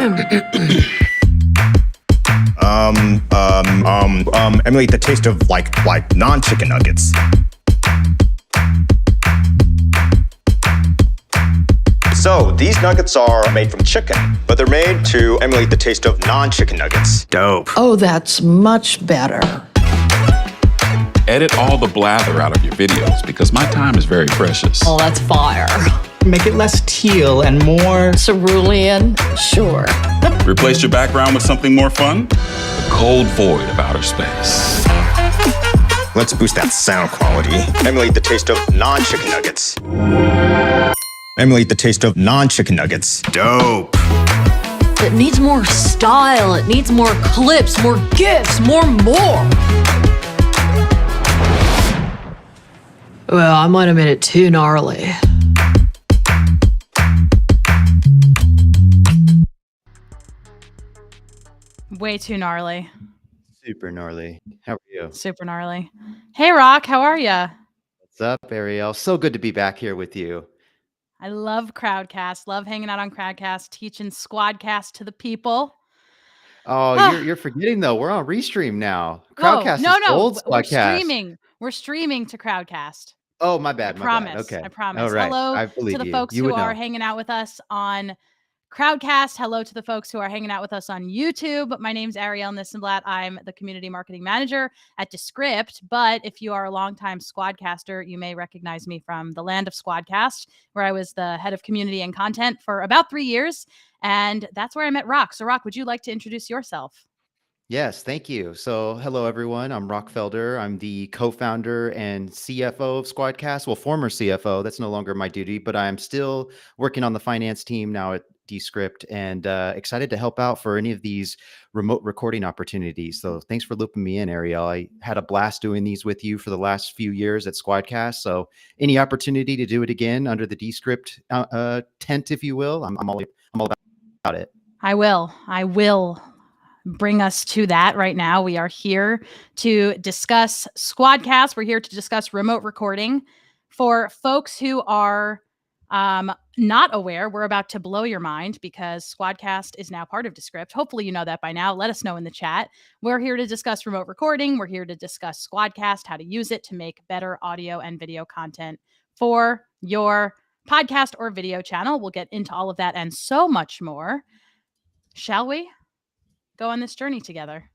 Emulate the taste of like non-chicken nuggets. So these nuggets are made from chicken, but they're made to emulate the taste of non-chicken nuggets. Dope. Oh, that's much better. Edit all the blather out of your videos because my time is very precious. Oh, that's fire. Make it less teal and more Cerulean? Sure. Replace your background with something more fun? The cold void of outer space. Let's boost that sound quality. Emulate the taste of non-chicken nuggets. Emulate the taste of non-chicken nuggets. Dope. It needs more style. It needs more clips, more gifs, more. Well, I might have made it too gnarly. Way too gnarly. Super gnarly. How are you? Super gnarly. Hey, Rock, how are ya? What's up, Ariel? So good to be back here with you. I love Crowdcast. Love hanging out on Crowdcast, teaching SquadCast to the people. Oh, you're forgetting though. We're on Restream now. Whoa, Crowdcast no, is old we're SquadCast. streaming. We're streaming to Crowdcast. Oh, my bad. I promise. Okay. I promise. All right. Hello I believe to the you. folks You who would are know. hanging out with us on Crowdcast. Hello to the folks who are hanging out with us on YouTube. My name's Ariel Nissenblatt. I'm the community marketing manager at Descript. But if you are a longtime Squadcaster, you may recognize me from the land of Squadcast, where I was the head of community and content for about 3 years. And that's where I met Rock. So, Rock, would you like to introduce yourself? Yes, thank you. So, hello, everyone. I'm Rock Felder. I'm the co-founder and CFO of SquadCast. Well, former CFO. That's no longer my duty, but I'm still working on the finance team now at Descript and excited to help out for any of these remote recording opportunities. So thanks for looping me in, Ariel. I had a blast doing these with you for the last few years at SquadCast. So any opportunity to do it again under the Descript tent, if you will, I'm all about it. I will bring us to that right now. We are here to discuss SquadCast. We're here to discuss remote recording. For folks who are not aware, we're about to blow your mind because SquadCast is now part of Descript. Hopefully you know that by now. Let us know in the chat. We're here to discuss remote recording. We're here to discuss SquadCast, how to use it to make better audio and video content for your podcast or video channel. We'll get into all of that and so much more. Shall we go on this journey together?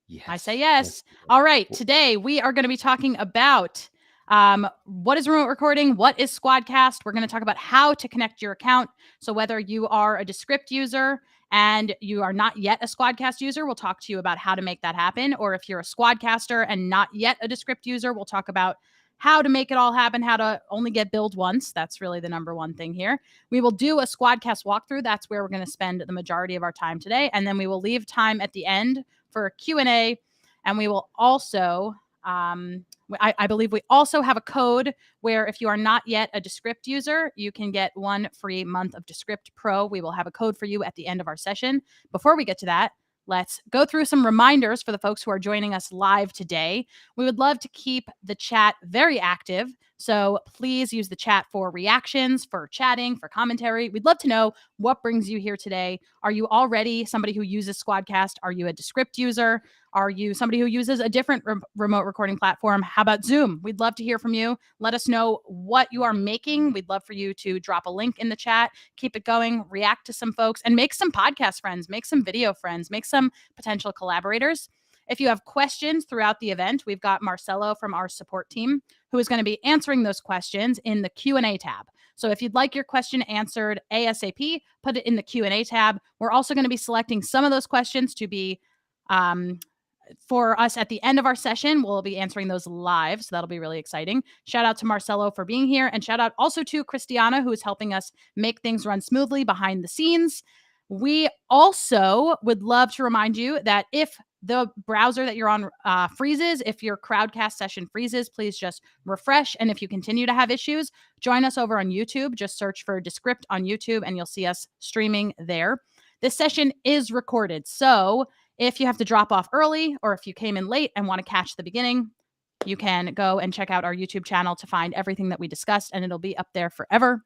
Yes. I say yes. All right. Today we are going to be talking about what is remote recording? What is SquadCast? We're going to talk about how to connect your account. So whether you are a Descript user and you are not yet a SquadCast user, we'll talk to you about how to make that happen. Or if you're a SquadCaster and not yet a Descript user, we'll talk about how to make it all happen, how to only get billed once. That's really the number one thing here. We will do a SquadCast walkthrough. That's where we're going to spend the majority of our time today. And then we will leave time at the end for a Q&A. And we will also, I believe we also have a code where if you are not yet a Descript user, you can get 1 free month of Descript Pro. We will have a code for you at the end of our session. Before we get to that, let's go through some reminders for the folks who are joining us live today. We would love to keep the chat very active. So please use the chat for reactions, for chatting, for commentary. We'd love to know what brings you here today. Are you already somebody who uses SquadCast? Are you a Descript user? Are you somebody who uses a different remote recording platform? How about Zoom? We'd love to hear from you. Let us know what you are making. We'd love for you to drop a link in the chat, keep it going, react to some folks, and make some podcast friends, make some video friends, make some potential collaborators. If you have questions throughout the event, we've got Marcelo from our support team who is going to be answering those questions in the Q&A tab. So if you'd like your question answered ASAP, put it in the Q&A tab. We're also going to be selecting some of those questions to be for us at the end of our session. We'll be answering those live, so that'll be really exciting. Shout out to Marcelo for being here, and shout out also to Christiana, who is helping us make things run smoothly behind the scenes. We also would love to remind you that if the browser that you're on freezes, if your Crowdcast session freezes, please just refresh. And if you continue to have issues, join us over on YouTube. Just search for Descript on YouTube and you'll see us streaming there. This session is recorded. So if you have to drop off early or if you came in late and want to catch the beginning, you can go and check out our YouTube channel to find everything that we discussed, and it'll be up there forever.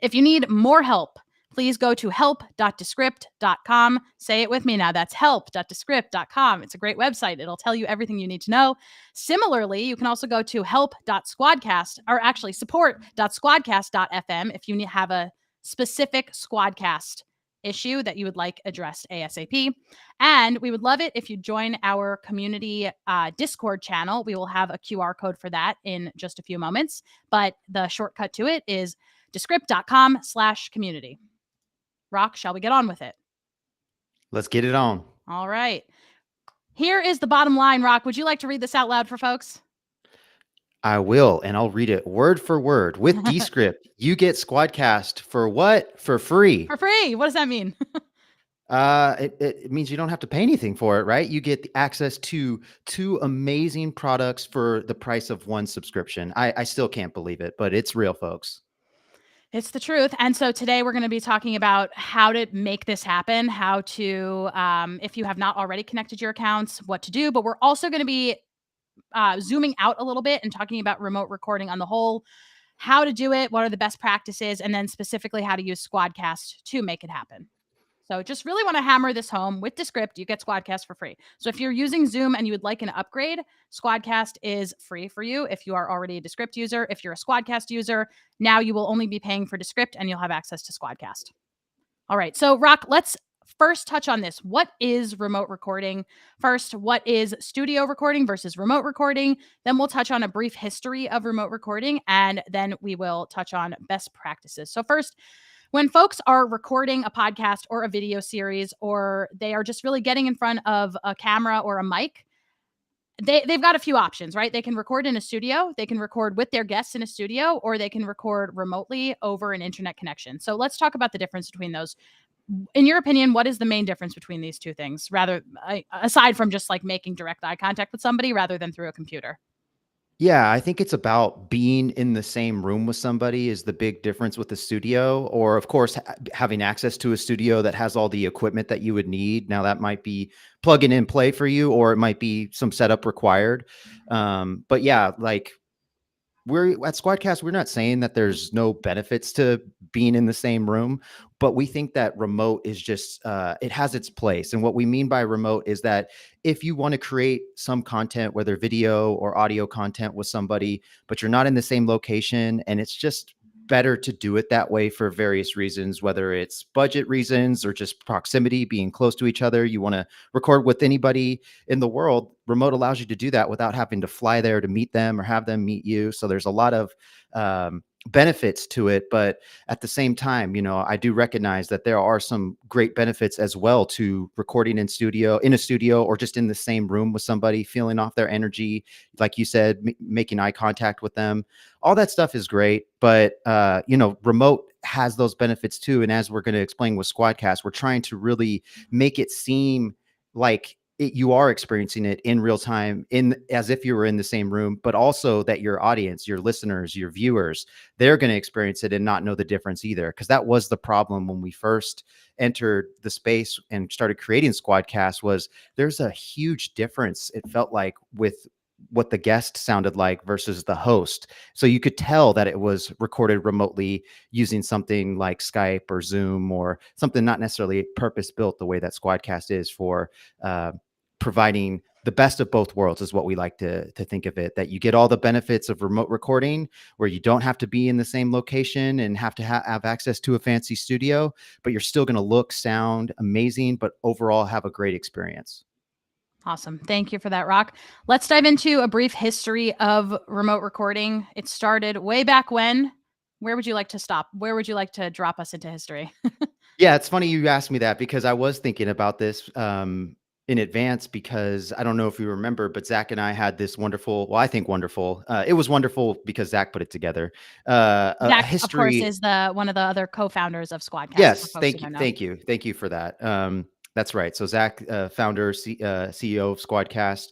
If you need more help please go to help.descript.com. Say it with me now. That's help.descript.com. It's a great website. It'll tell you everything you need to know. Similarly, you can also go to help.squadcast, or actually support.squadcast.fm if you have a specific SquadCast issue that you would like addressed ASAP. And we would love it if you join our community Discord channel. We will have a QR code for that in just a few moments, but the shortcut to it is descript.com/community. Rock, shall we get on with it? Let's get it on. All right. Here is the bottom line, Rock. Would you like to read this out loud for folks? I will, and I'll read it word for word. With Descript, you get SquadCast for what? For free. For free. What does that mean? It means you don't have to pay anything for it, right? You get the access to 2 amazing products for the price of 1 subscription. I still can't believe it, but it's real, folks. It's the truth. And so today we're going to be talking about how to make this happen, how to, if you have not already connected your accounts, what to do. But we're also going to be zooming out a little bit and talking about remote recording on the whole, how to do it, what are the best practices, and then specifically how to use SquadCast to make it happen. So just really want to hammer this home. With Descript, you get SquadCast for free. So if you're using Zoom and you would like an upgrade, SquadCast is free for you if you are already a Descript user. If you're a SquadCast user, now you will only be paying for Descript and you'll have access to SquadCast. All right. So Rock, let's first touch on this. What is remote recording? First, what is studio recording versus remote recording? Then we'll touch on a brief history of remote recording, and then we will touch on best practices. So first, when folks are recording a podcast or a video series, or they are just really getting in front of a camera or a mic, they've got a few options, right? They can record in a studio, they can record with their guests in a studio, or they can record remotely over an internet connection. So let's talk about the difference between those. In your opinion, what is the main difference between these two things, aside from just like making direct eye contact with somebody rather than through a computer? Yeah, I think it's about being in the same room with somebody is the big difference with the studio, or of course, having access to a studio that has all the equipment that you would need. Now that might be plug and in play for you, or it might be some setup required. But yeah, like we're at SquadCast, we're not saying that there's no benefits to being in the same room, but we think that remote is just, it has its place. And what we mean by remote is that if you want to create some content, whether video or audio content with somebody, but you're not in the same location, and it's just better to do it that way for various reasons, whether it's budget reasons or just proximity, being close to each other. You want to record with anybody in the world. Remote allows you to do that without having to fly there to meet them or have them meet you. So there's a lot of benefits to it. But at the same time, you know, I do recognize that there are some great benefits as well to recording in a studio, or just in the same room with somebody, feeling off their energy. Like you said, making eye contact with them. All that stuff is great. But, you know, remote has those benefits too. And as we're going to explain with SquadCast, we're trying to really make it seem like you are experiencing it in real time, as if you were in the same room, but also that your audience, your listeners, your viewers, they're going to experience it and not know the difference either. Because that was the problem when we first entered the space and started creating SquadCast, was there's a huge difference, it felt like, with what the guest sounded like versus the host. So you could tell that it was recorded remotely using something like Skype or Zoom, or something not necessarily purpose built the way that SquadCast is for providing the best of both worlds, is what we like to think of it. That you get all the benefits of remote recording, where you don't have to be in the same location and have to have access to a fancy studio, but you're still going to sound amazing, but overall have a great experience. Awesome. Thank you for that, Rock. Let's dive into a brief history of remote recording. It started way back when. Where would you like to stop? Where would you like to drop us into history? Yeah, it's funny you asked me that, because I was thinking about this in advance, because I don't know if you remember, but Zach and I had this wonderful, well, I think wonderful. It was wonderful because Zach put it together. Zach, History, of course, is one of the other co-founders of SquadCast. Yes, thank you. Thank you for that. That's right. So Zach, founder, CEO of SquadCast,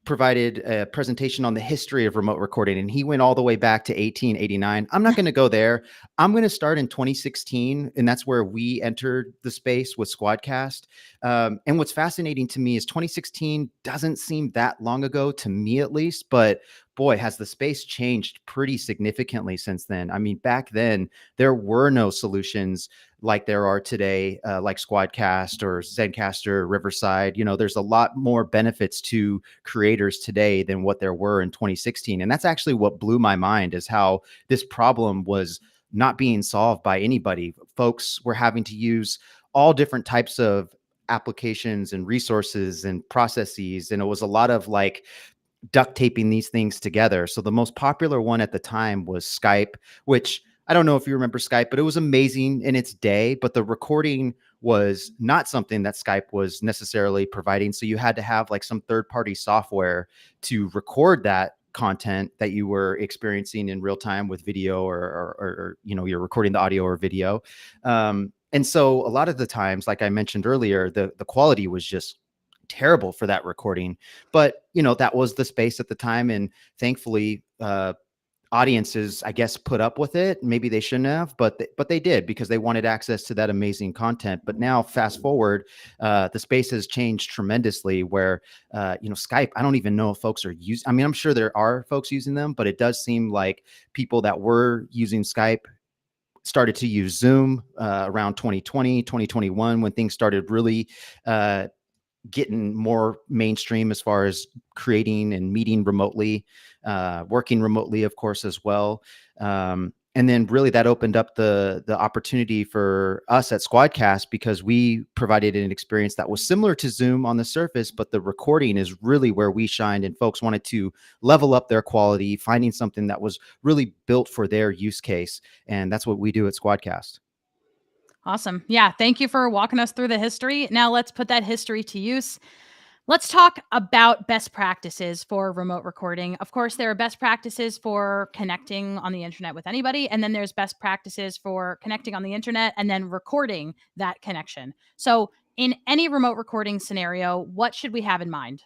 provided a presentation on the history of remote recording, and he went all the way back to 1889. I'm not going to go there. I'm going to start in 2016, and that's where we entered the space with SquadCast. And what's fascinating to me is 2016 doesn't seem that long ago, to me at least, but boy, has the space changed pretty significantly since then. I mean, back then, there were no solutions like there are today, like SquadCast or Zencaster, Riverside. There's a lot more benefits to creators today than what there were in 2016. And that's actually what blew my mind, is how this problem was not being solved by anybody. Folks were having to use all different types of applications and resources and processes. And it was a lot of like duct taping these things together. So the most popular one at the time was Skype, which I don't know if you remember Skype, but it was amazing in its day. But the recording was not something that Skype was necessarily providing. So you had to have like some third-party software to record that content that you were experiencing in real time with video, or you're recording the audio or video. And so a lot of the times, like I mentioned earlier, the quality was just terrible for that recording. But that was the space at the time, and thankfully audiences, I guess, put up with it. Maybe they shouldn't have, but they did, because they wanted access to that amazing content. But now, fast forward, the space has changed tremendously, where Skype, I don't even know if folks are using. I mean, I'm sure there are folks using them, but it does seem like people that were using Skype started to use Zoom around 2020, 2021, when things started really getting more mainstream as far as creating and meeting remotely, working remotely, of course, as well. And then really that opened up the opportunity for us at SquadCast, because we provided an experience that was similar to Zoom on the surface, but the recording is really where we shined, and folks wanted to level up their quality, finding something that was really built for their use case. And that's what we do at SquadCast. Awesome. Yeah. Thank you for walking us through the history. Now let's put that history to use. Let's talk about best practices for remote recording. Of course, there are best practices for connecting on the internet with anybody, and then there's best practices for connecting on the internet and then recording that connection. So in any remote recording scenario, what should we have in mind?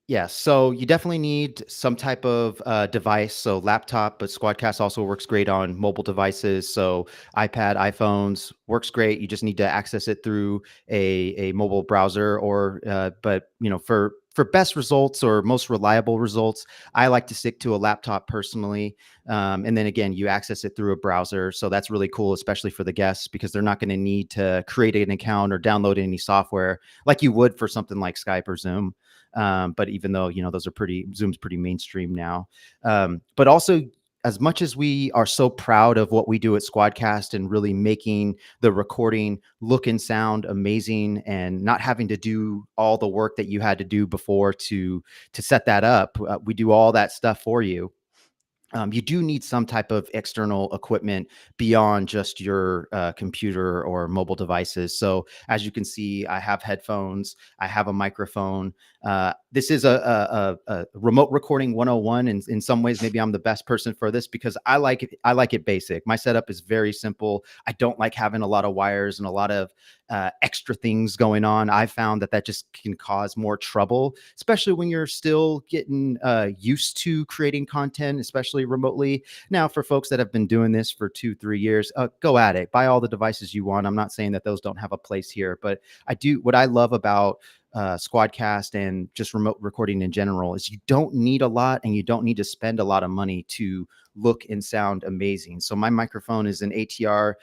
Yeah, so you definitely need some type of device. So laptop, but SquadCast also works great on mobile devices. So iPad, iPhones works great. You just need to access it through a mobile browser, or but for best results or most reliable results, I like to stick to a laptop personally. And then again, you access it through a browser. So that's really cool, especially for the guests, because they're not going to need to create an account or download any software like you would for something like Skype or Zoom. But even though, Zoom's pretty mainstream now. But also, as much as we are so proud of what we do at SquadCast and really making the recording look and sound amazing, and not having to do all the work that you had to do before to set that up, we do all that stuff for you. You do need some type of external equipment beyond just your computer or mobile devices. So as you can see, I have headphones, I have a microphone. This is a remote recording 101. And in some ways, maybe I'm the best person for this, because I like it basic. My setup is very simple. I don't like having a lot of wires and a lot of extra things going on. I found that just can cause more trouble, especially when you're still getting used to creating content, especially remotely. Now, for folks that have been doing this for 2-3 years, go at it. Buy all the devices you want. I'm not saying that those don't have a place here, but what I love about SquadCast and just remote recording in general is you don't need a lot, and you don't need to spend a lot of money to look and sound amazing. So my microphone is an ATR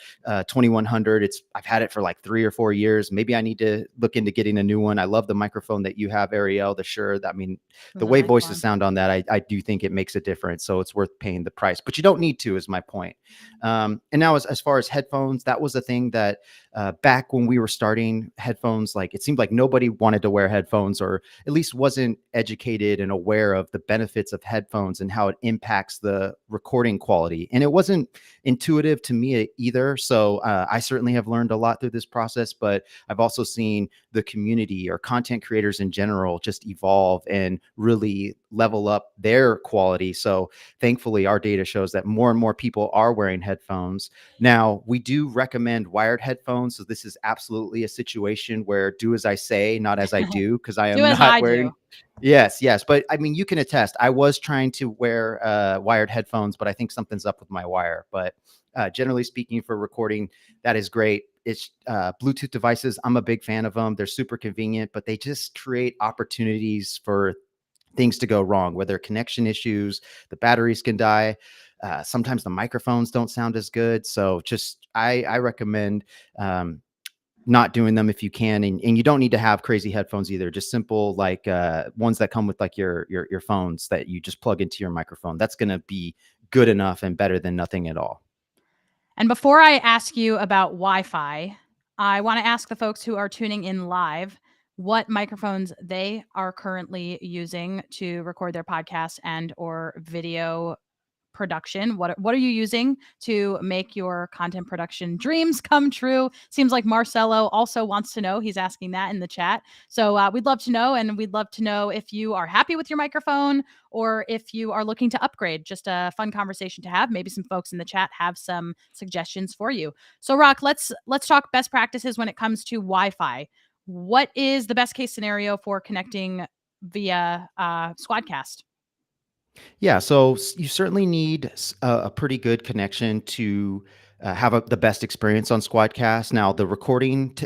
2100. I've had it for like 3 or 4 years. Maybe I need to look into getting a new one. I love the microphone that you have, Ariel, the Shure. I mean, the way voices sound on that, I do think it makes a difference. So it's worth paying the price, but you don't need to, is my point. And now as far as headphones, that was a thing that back when we were starting headphones, like it seemed like nobody wanted to wear headphones, or at least wasn't educated and aware of the benefits of headphones and how it impacts the recording quality. And it wasn't intuitive to me either. So I certainly have learned a lot through this process, but I've also seen the community, or content creators in general, just evolve and really level up their quality. So thankfully, our data shows that more and more people are wearing headphones. Now, we do recommend wired headphones. So this is absolutely a situation where do as I say, not as I do, because I am not wearing Yes, yes. But I mean, you can attest. I was trying to wear wired headphones, but I think something's up with my wire. But generally speaking, for recording, that is great. It's Bluetooth devices. I'm a big fan of them. They're super convenient, but they just create opportunities for things to go wrong, whether connection issues, the batteries can die. Sometimes the microphones don't sound as good. So just I recommend not doing them if you can, and you don't need to have crazy headphones either. Just simple like ones that come with like your phones that you just plug into your microphone. That's going to be good enough and better than nothing at all. And before I ask you about Wi-Fi, I want to ask the folks who are tuning in live what microphones they are currently using to record their podcast and or video production. What are you using to make your content production dreams come true? Seems like Marcelo also wants to know. He's asking that in the chat. So we'd love to know, and we'd love to know if you are happy with your microphone or if you are looking to upgrade. Just a fun conversation to have. Maybe some folks in the chat have some suggestions for you. So Rock, let's talk best practices when it comes to Wi-Fi. What is the best case scenario for connecting via SquadCast? Yeah, so you certainly need a pretty good connection to have the best experience on SquadCast. Now, the recording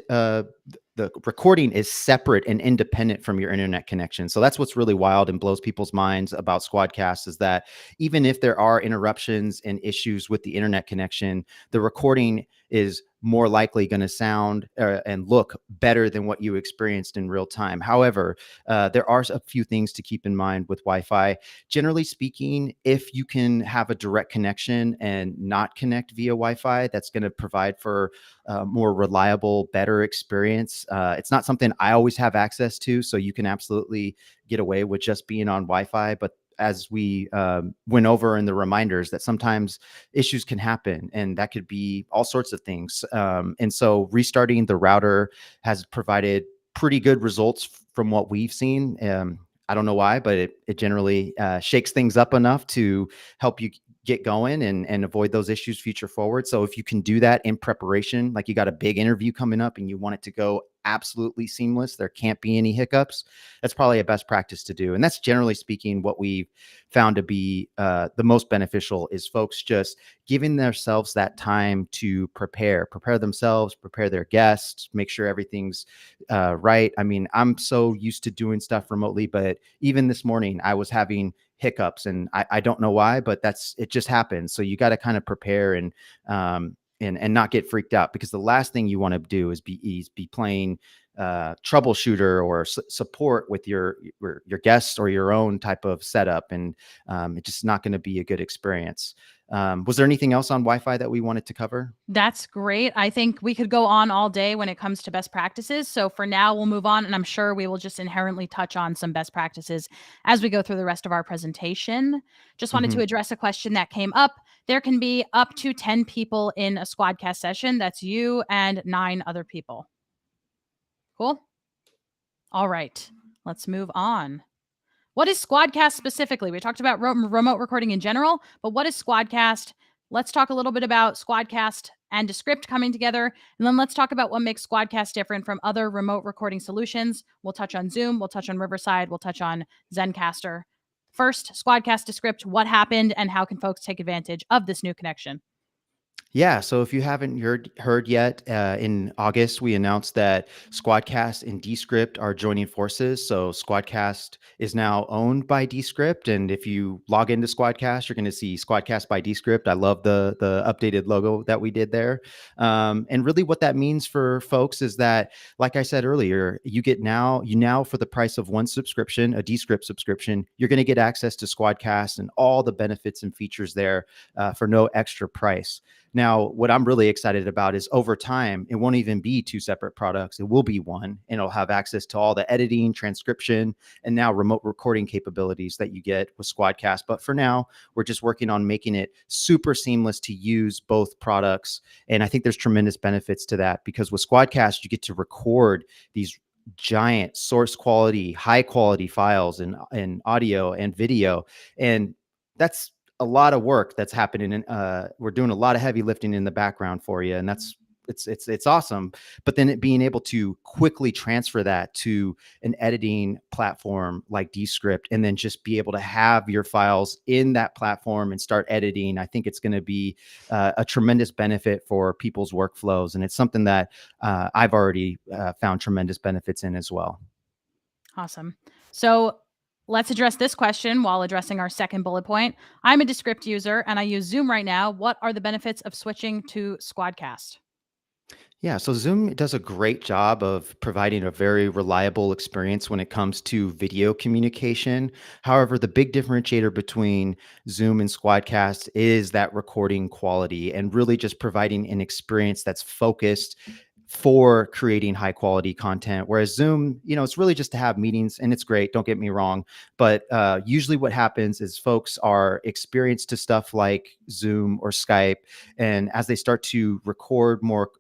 is separate and independent from your internet connection. So that's what's really wild and blows people's minds about SquadCast is that even if there are interruptions and issues with the internet connection, the recording is more likely going to sound and look better than what you experienced in real time. However, there are a few things to keep in mind with Wi-Fi. Generally speaking, if you can have a direct connection and not connect via Wi-Fi, that's going to provide for a more reliable, better experience. It's not something I always have access to, so you can absolutely get away with just being on Wi-Fi. But as we went over in the reminders, that sometimes issues can happen, and that could be all sorts of things. And so restarting the router has provided pretty good results from what we've seen. I don't know why, but it generally shakes things up enough to help you get going and avoid those issues future forward. So if you can do that in preparation, like you got a big interview coming up and you want it to go absolutely seamless, there can't be any hiccups, that's probably a best practice to do. And that's generally speaking what we've found to be the most beneficial is folks just giving themselves that time to prepare themselves, prepare their guests, make sure everything's right. I mean, I'm so used to doing stuff remotely, but even this morning I was having hiccups and I don't know why, but it just happens. So you got to kind of prepare and not get freaked out, because the last thing you want to do is be playing troubleshooter or support with your guests or your own type of setup, and it's just not going to be a good experience. Was there anything else on Wi-Fi that we wanted to cover? That's great. I think we could go on all day when it comes to best practices. So for now, we'll move on, and I'm sure we will just inherently touch on some best practices as we go through the rest of our presentation. Just wanted to address a question that came up. There can be up to 10 people in a SquadCast session. That's you and 9 other people. Cool. All right, let's move on. What is SquadCast specifically? We talked about remote recording in general, but what is SquadCast? Let's talk a little bit about SquadCast and Descript coming together, and then let's talk about what makes SquadCast different from other remote recording solutions. We'll touch on Zoom, we'll touch on Riverside, we'll touch on Zencaster. First, SquadCast, Descript, what happened and how can folks take advantage of this new connection? Yeah, so if you haven't heard yet, in August, we announced that SquadCast and Descript are joining forces. So SquadCast is now owned by Descript. And if you log into SquadCast, you're going to see SquadCast by Descript. I love the updated logo that we did there. And really what that means for folks is that, like I said earlier, you now for the price of one subscription, a Descript subscription, you're going to get access to SquadCast and all the benefits and features there for no extra price. Now, what I'm really excited about is over time, it won't even be 2 separate products. It will be one, and it'll have access to all the editing, transcription, and now remote recording capabilities that you get with SquadCast. But for now, we're just working on making it super seamless to use both products. And I think there's tremendous benefits to that, because with SquadCast, you get to record these giant source quality, high quality files in audio and video. And that's a lot of work that's happening. And we're doing a lot of heavy lifting in the background for you. And that's it's awesome. But then being able to quickly transfer that to an editing platform like Descript, and then just be able to have your files in that platform and start editing, I think it's going to be a tremendous benefit for people's workflows. And it's something that I've already found tremendous benefits in as well. Awesome. So let's address this question while addressing our second bullet point. I'm a Descript user and I use Zoom right now. What are the benefits of switching to SquadCast? Yeah, so Zoom does a great job of providing a very reliable experience when it comes to video communication. However, the big differentiator between Zoom and SquadCast is that recording quality, and really just providing an experience that's focused for creating high quality content. Whereas Zoom, it's really just to have meetings, and it's great, don't get me wrong. But usually what happens is folks are experienced to stuff like Zoom or Skype. And as they start to record more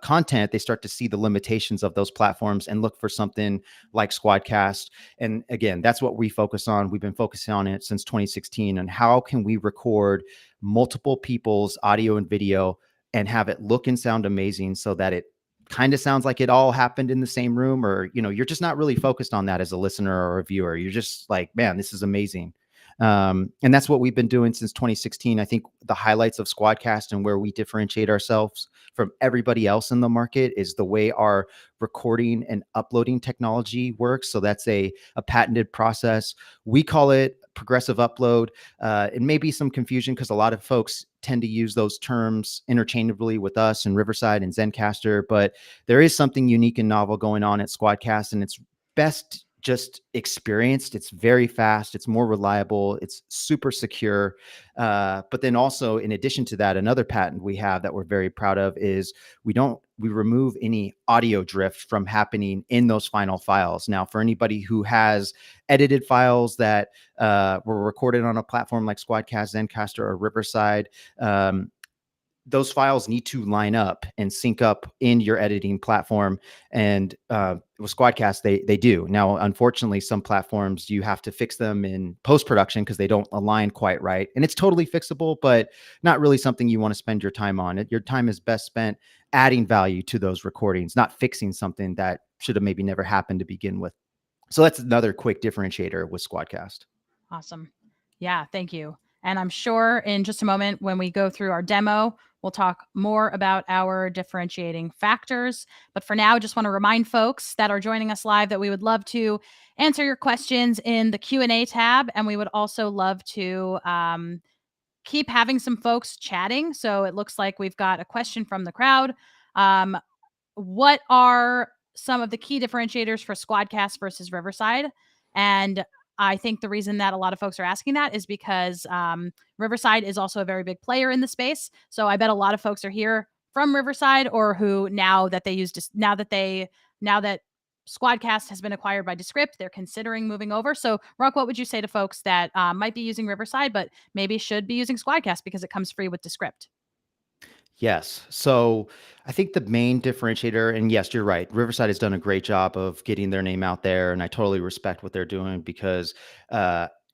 content, they start to see the limitations of those platforms and look for something like SquadCast. And again, that's what we focus on. We've been focusing on it since 2016. And how can we record multiple people's audio and video and have it look and sound amazing, so that it kind of sounds like it all happened in the same room? Or, you're just not really focused on that as a listener or a viewer. You're just like, man, this is amazing. And that's what we've been doing since 2016. I think the highlights of SquadCast and where we differentiate ourselves from everybody else in the market is the way our recording and uploading technology works. So that's a patented process. We call it progressive upload. It may be some confusion because a lot of folks tend to use those terms interchangeably with us and Riverside and Zencaster, but there is something unique and novel going on at SquadCast, and it's best just experienced. It's very fast. It's more reliable. It's super secure. But then also, in addition to that, another patent we have that we're very proud of is we remove any audio drift from happening in those final files. Now, for anybody who has edited files that were recorded on a platform like SquadCast, Zencaster, or Riverside, those files need to line up and sync up in your editing platform. And with SquadCast, they do. Now, unfortunately, some platforms, you have to fix them in post-production because they don't align quite right. And it's totally fixable, but not really something you want to spend your time on. Your time is best spent adding value to those recordings, not fixing something that should have maybe never happened to begin with. So that's another quick differentiator with SquadCast. Awesome. Yeah, thank you. And I'm sure in just a moment, when we go through our demo, we'll talk more about our differentiating factors. But for now, I just want to remind folks that are joining us live that we would love to answer your questions in the Q&A tab. And we would also love to keep having some folks chatting. So it looks like we've got a question from the crowd. What are some of the key differentiators for SquadCast versus Riverside? And I think the reason that a lot of folks are asking that is because Riverside is also a very big player in the space. So I bet a lot of folks are here from Riverside, or who now that SquadCast has been acquired by Descript, they're considering moving over. So Rock, what would you say to folks that might be using Riverside, but maybe should be using SquadCast because it comes free with Descript? Yes. So I think the main differentiator, and yes, you're right, Riverside has done a great job of getting their name out there, and I totally respect what they're doing because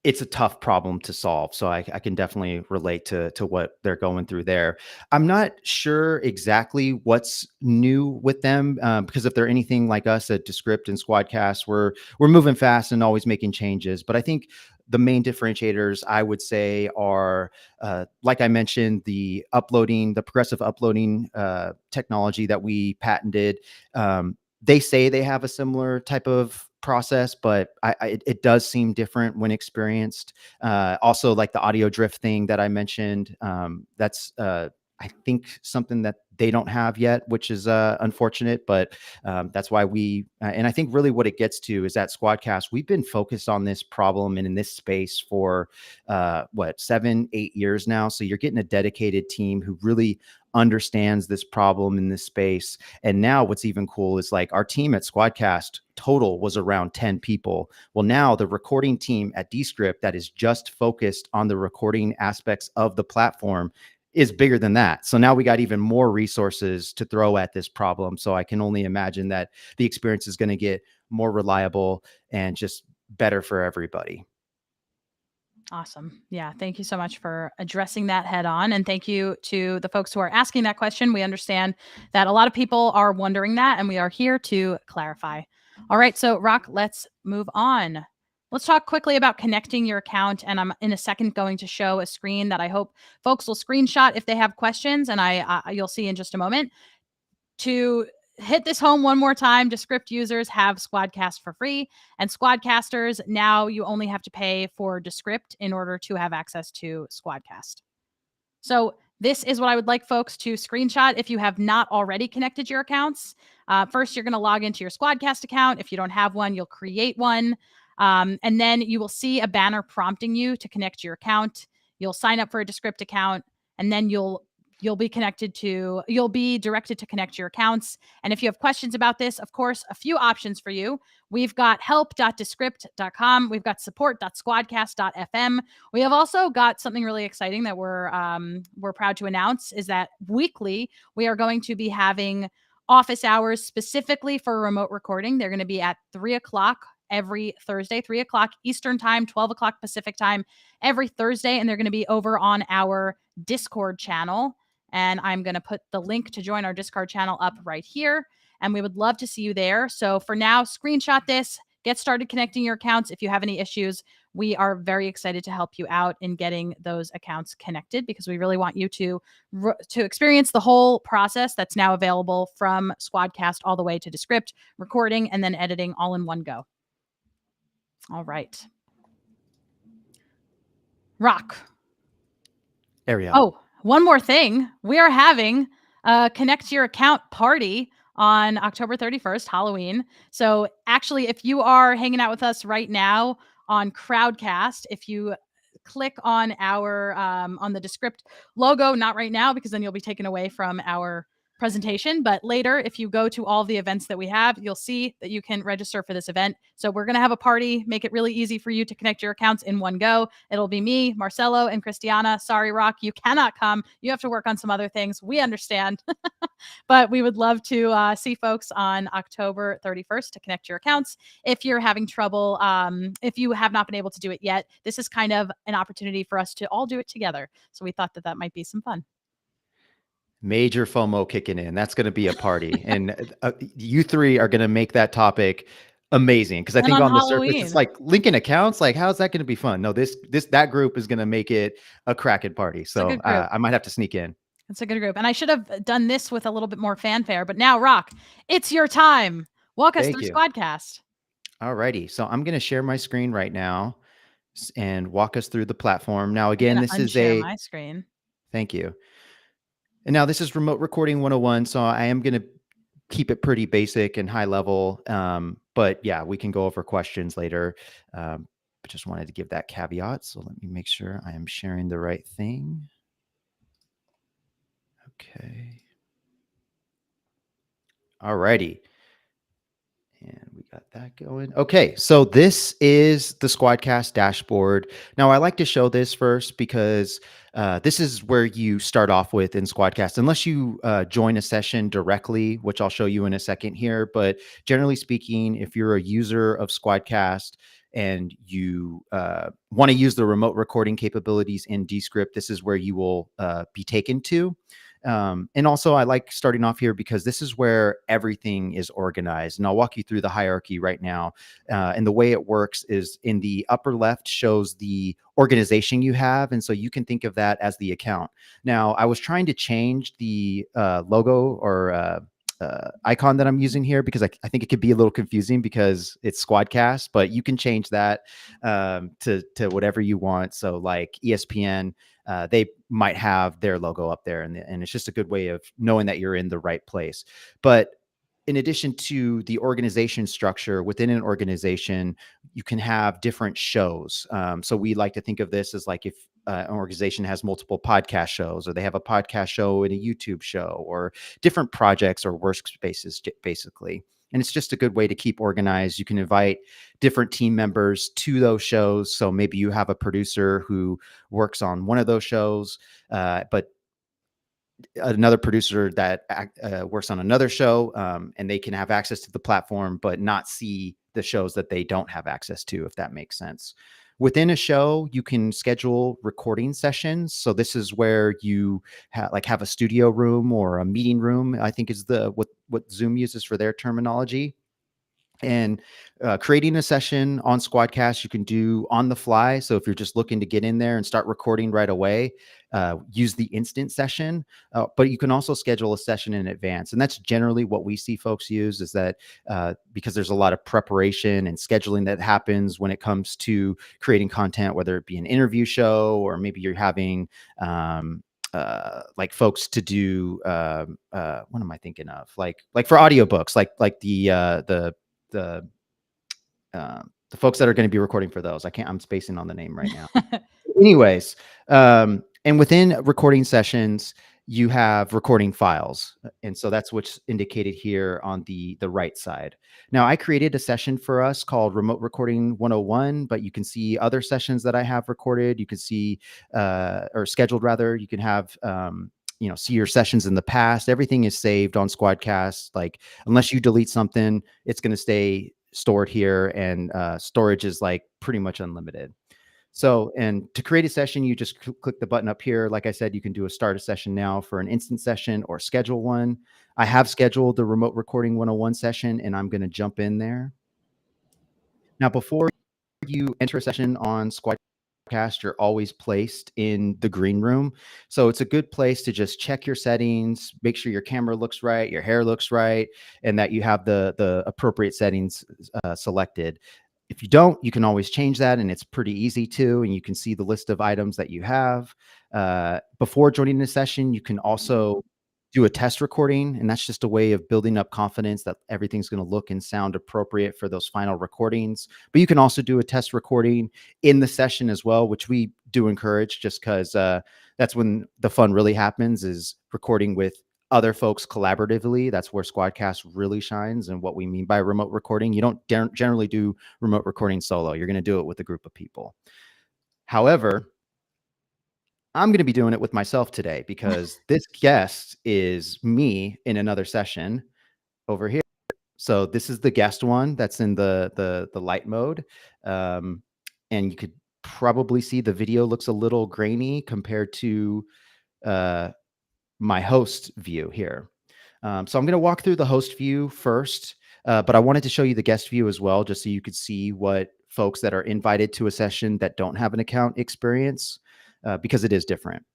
it's a tough problem to solve. So I can definitely relate to what they're going through there. I'm not sure exactly what's new with them, because if they're anything like us at Descript and SquadCast, we're moving fast and always making changes. But I think the main differentiators, I would say, are like I mentioned, the progressive uploading technology that we patented. They say they have a similar type of process, but it does seem different when experienced. Also, like the audio drift thing that I mentioned, that's I think something that they don't have yet, which is unfortunate, but that's why and I think really what it gets to is that SquadCast, we've been focused on this problem and in this space for 7-8 years now. So you're getting a dedicated team who really understands this problem in this space. And now what's even cool is like our team at SquadCast total was around 10 people. Well, now the recording team at Descript that is just focused on the recording aspects of the platform is bigger than that. So now we got even more resources to throw at this problem. So I can only imagine that the experience is going to get more reliable and just better for everybody. Awesome. Yeah. Thank you so much for addressing that head on. And thank you to the folks who are asking that question. We understand that a lot of people are wondering that, and we are here to clarify. All right. So, Rock, let's move on. Let's talk quickly about connecting your account. And I'm in a second going to show a screen that I hope folks will screenshot if they have questions. And you'll see in just a moment. To hit this home one more time, Descript users have SquadCast for free, and Squadcasters, now you only have to pay for Descript in order to have access to SquadCast. So this is what I would like folks to screenshot if you have not already connected your accounts. First, you're going to log into your SquadCast account. If you don't have one, you'll create one. And then you will see a banner prompting you to connect your account. You'll sign up for a Descript account, and then you'll be directed to connect your accounts. And if you have questions about this, of course, a few options for you. We've got help.descript.com. We've got support.squadcast.fm. We have also got something really exciting that we're proud to announce, is that weekly we are going to be having office hours specifically for remote recording. They're going to be at 3:00 every Thursday, 3:00 Eastern time, 12:00 Pacific time every Thursday. And they're going to be over on our Discord channel. And I'm going to put the link to join our Discord channel up right here. And we would love to see you there. So for now, screenshot this, get started connecting your accounts. If you have any issues, we are very excited to help you out in getting those accounts connected, because we really want you to experience the whole process that's now available from SquadCast all the way to Descript, recording, and then editing all in one go. All right. Rock. Ariel. Oh, one more thing. We are having a Connect Your Account party on October 31st, Halloween. So actually, if you are hanging out with us right now on Crowdcast, if you click on our on the Descript logo, not right now, because then you'll be taken away from our presentation, but later, if you go to all the events that we have, you'll see that you can register for this event. So we're going to have a party, make it really easy for you to connect your accounts in one go. It'll be me, Marcelo, and Christiana. Sorry, Rock, you cannot come. You have to work on some other things. We understand. But we would love to see folks on October 31st to connect your accounts. If you're having trouble, if you have not been able to do it yet, this is kind of an opportunity for us to all do it together. So we thought that that might be some fun. Major FOMO kicking in. That's going to be a party. And you three are going to make that topic amazing. Because I think on the surface, it's like linking accounts. Like, how's that going to be fun? No, that group is going to make it a cracking party. So I might have to sneak in. It's a good group. And I should have done this with a little bit more fanfare. But now, Rock, it's your time. Walk us through SquadCast. All righty. So I'm going to share my screen right now and walk us through the platform. Now, again, this is my screen. Thank you. And now this is Remote Recording 101. So I am going to keep it pretty basic and high level. But yeah, we can go over questions later. But just wanted to give that caveat. So let me make sure I am sharing the right thing. Okay. All righty. And we got that going. Okay, so this is the SquadCast dashboard. Now, I like to show this first because this is where you start off with in SquadCast, unless you join a session directly, which I'll show you in a second here. But generally speaking, if you're a user of SquadCast and you want to use the remote recording capabilities in Descript, this is where you will be taken to. And also I like starting off here because this is where everything is organized, and I'll walk you through the hierarchy right now. And the way it works is in the upper left shows the organization you have. And so you can think of that as the account. Now, I was trying to change the logo or icon that I'm using here because I think it could be a little confusing because it's SquadCast, but you can change that to whatever you want. So like ESPN, they might have their logo up there, and it's just a good way of knowing that you're in the right place. But in addition to the organization structure within an organization, you can have different shows. So we like to think of this as like if an organization has multiple podcast shows, or they have a podcast show and a YouTube show, or different projects or workspaces, basically. And it's just a good way to keep organized. You can invite different team members to those shows. So maybe you have a producer who works on one of those shows, but another producer that works on another show, and they can have access to the platform, but not see the shows that they don't have access to, if that makes sense. Within a show, you can schedule recording sessions. So this is where you have a studio room or a meeting room, I think is what Zoom uses for their terminology. And creating a session on SquadCast, you can do on the fly. So if you're just looking to get in there and start recording right away, use the instant session. But you can also schedule a session in advance. And that's generally what we see folks use, is that because there's a lot of preparation and scheduling that happens when it comes to creating content, whether it be an interview show or maybe you're having like folks to do what am I thinking of? Like for audiobooks, like the the folks that are going to be recording for those. I'm spacing on the name right now. Anyways, and within recording sessions, you have recording files. And so that's what's indicated here on the right side. Now, I created a session for us called Remote Recording 101, but you can see other sessions that I have recorded. You can see, or scheduled rather, you can have, see your sessions in the past. Everything is saved on SquadCast. Like, unless you delete something, it's going to stay stored here, and storage is like pretty much unlimited. So, and to create a session, you just click the button up here. Like I said, you can do a start a session now for an instant session or schedule one. I have scheduled the Remote Recording 101 session, and I'm going to jump in there. Now, before you enter a session on SquadCast, you're always placed in the green room. So it's a good place to just check your settings, make sure your camera looks right, your hair looks right, and that you have the appropriate settings selected. If you don't, you can always change that, and it's pretty easy to, and you can see the list of items that you have. Before joining the session, you can also do a test recording, and that's just a way of building up confidence that everything's going to look and sound appropriate for those final recordings. But you can also do a test recording in the session as well, which we do encourage, just because that's when the fun really happens, is recording with other folks collaboratively. That's where SquadCast really shines, and what we mean by remote recording. You don't generally do remote recording solo. You're going to do it with a group of people. However, I'm going to be doing it with myself today, because this guest is me in another session over here. So this is the guest one that's in the light mode. And you could probably see the video looks a little grainy compared to my host view here. So I'm going to walk through the host view first, but I wanted to show you the guest view as well, just so you could see what folks that are invited to a session that don't have an account experience, because it is different.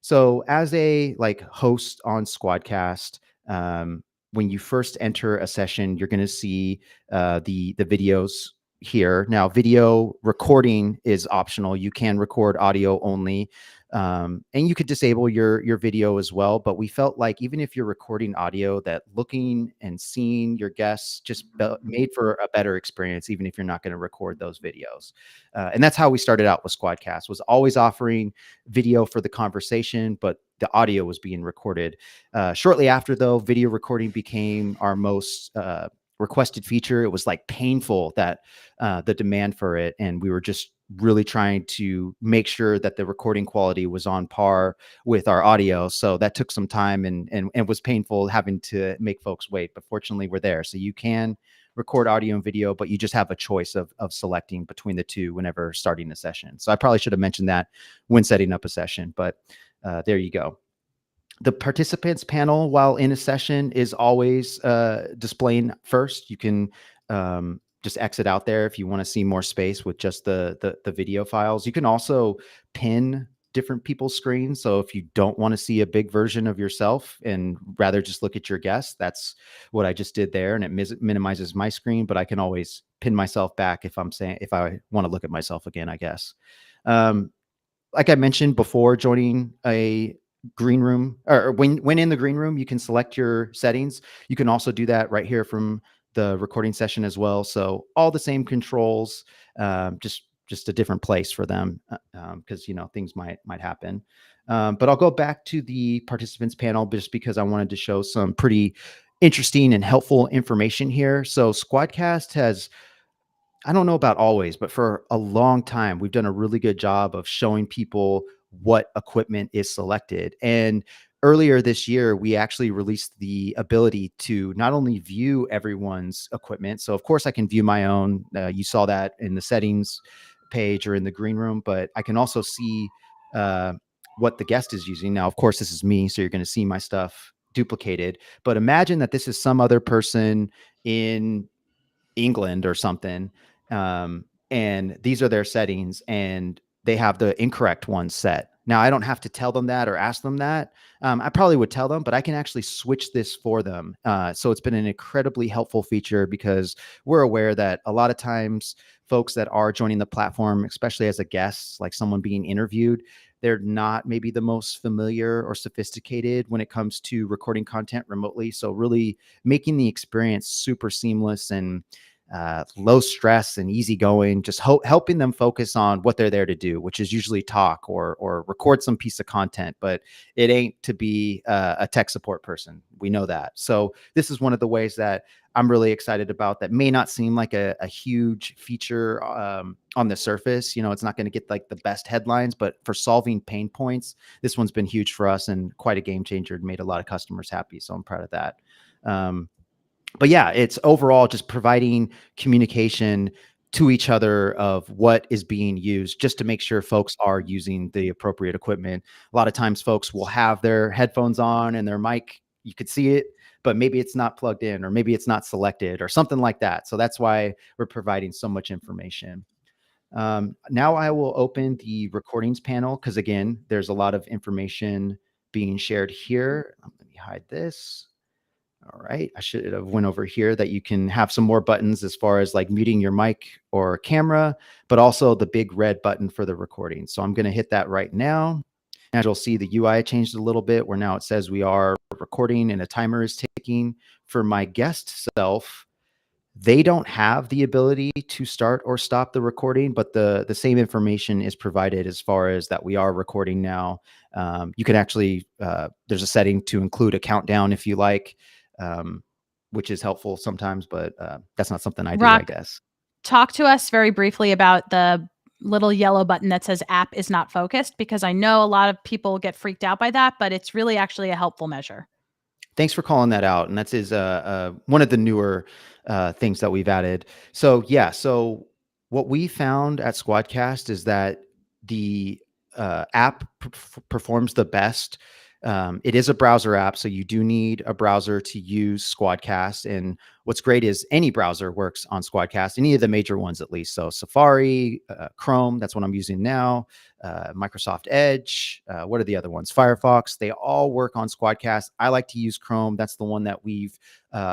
So as a host on SquadCast, when you first enter a session, you're going to see the videos here. Now, video recording is optional. You can record audio only. And you could disable your video as well. But we felt like even if you're recording audio, that looking and seeing your guests just made for a better experience, even if you're not going to record those videos. And that's how we started out with SquadCast, was always offering video for the conversation, but the audio was being recorded. Shortly after, though, video recording became our most requested feature. It was like painful that the demand for it, and we were just really trying to make sure that the recording quality was on par with our audio. So that took some time, and was painful having to make folks wait, but fortunately we're there. So you can record audio and video, but you just have a choice of selecting between the two whenever starting a session. So I probably should have mentioned that when setting up a session, but there you go. The participants panel while in a session is always displaying first. You can just exit out there if you want to see more space with just the video files. You can also pin different people's screens. So if you don't want to see a big version of yourself and rather just look at your guests, that's what I just did there. And it minimizes my screen, but I can always pin myself back if I want to look at myself again, I guess. Like I mentioned before, joining a green room, or when in the green room, you can select your settings. You can also do that right here from the recording session as well. So all the same controls, just a different place for them, because things might happen. But I'll go back to the participants panel just because I wanted to show some pretty interesting and helpful information here. So SquadCast has, I don't know about always, but for a long time, we've done a really good job of showing people what equipment is selected. And earlier this year, we actually released the ability to not only view everyone's equipment. So of course I can view my own. You saw that in the settings page or in the green room, but I can also see what the guest is using. Now, of course, this is me, so you're going to see my stuff duplicated. But imagine that this is some other person in England or something, and these are their settings, and they have the incorrect ones set. Now, I don't have to tell them that or ask them that. I probably would tell them, but I can actually switch this for them. So it's been an incredibly helpful feature because we're aware that a lot of times folks that are joining the platform, especially as a guest, like someone being interviewed, they're not maybe the most familiar or sophisticated when it comes to recording content remotely. So really making the experience super seamless and low stress and easygoing, just helping them focus on what they're there to do, which is usually talk or record some piece of content, but it ain't to be a tech support person. We know that. So this is one of the ways that I'm really excited about that may not seem like a huge feature on the surface. You know, it's not going to get like the best headlines, but for solving pain points, this one's been huge for us and quite a game changer and made a lot of customers happy. So I'm proud of that. But yeah, it's overall just providing communication to each other of what is being used just to make sure folks are using the appropriate equipment. A lot of times folks will have their headphones on and their mic, you could see it, but maybe it's not plugged in or maybe it's not selected or something like that. So that's why we're providing so much information. Now I will open the recordings panel because again, there's a lot of information being shared here. Let me hide this. All right, I should have went over here that you can have some more buttons as far as like muting your mic or camera, but also the big red button for the recording. So I'm going to hit that right now. As you'll see, the UI changed a little bit where now it says we are recording and a timer is ticking. For my guest self, they don't have the ability to start or stop the recording, but the same information is provided as far as that we are recording now. You can actually, there's a setting to include a countdown if you like. Which is helpful sometimes, but that's not something I do, I guess. Talk to us very briefly about the little yellow button that says app is not focused, because I know a lot of people get freaked out by that, but it's really actually a helpful measure. Thanks for calling that out. And that is one of the newer things that we've added. So yeah, so what we found at SquadCast is that the app performs the best. It is a browser app, so you do need a browser to use SquadCast. And what's great is any browser works on SquadCast, any of the major ones at least. So Safari, Chrome, that's what I'm using now, Microsoft Edge, what are the other ones? Firefox, they all work on SquadCast. I like to use Chrome. That's the one that we've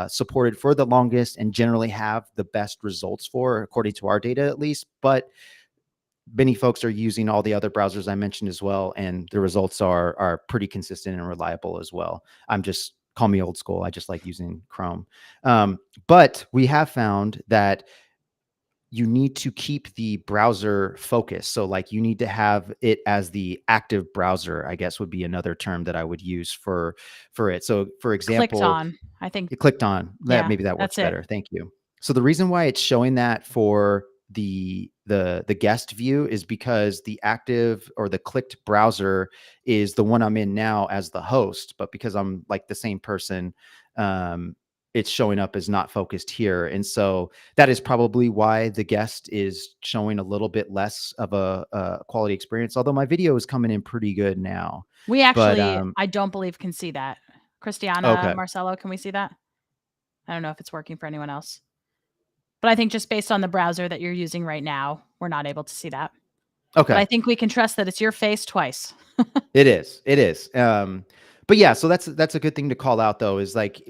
supported for the longest and generally have the best results for, according to our data at least. But many folks are using all the other browsers I mentioned as well, and the results are pretty consistent and reliable as well. Call me old school. I just like using Chrome. But we have found that you need to keep the browser focused. So like you need to have it as the active browser, I guess would be another term that I would use for it. So for example, Clicked on, I think. You clicked on that. Yeah, Maybe that works that's it. better. Thank you. So the reason why it's showing that for the guest view is because the active or the clicked browser is the one I'm in now as the host, but because I'm like the same person, it's showing up as not focused here. And so that is probably why the guest is showing a little bit less of a quality experience, although my video is coming in pretty good now. We actually, I don't believe can see that. Christiana, Okay. Marcelo, can we see that? I don't know if it's working for anyone else. But I think just based on the browser that you're using right now, we're not able to see that. Okay. But I think we can trust that it's your face twice. It is. But yeah, so that's a good thing to call out though, is like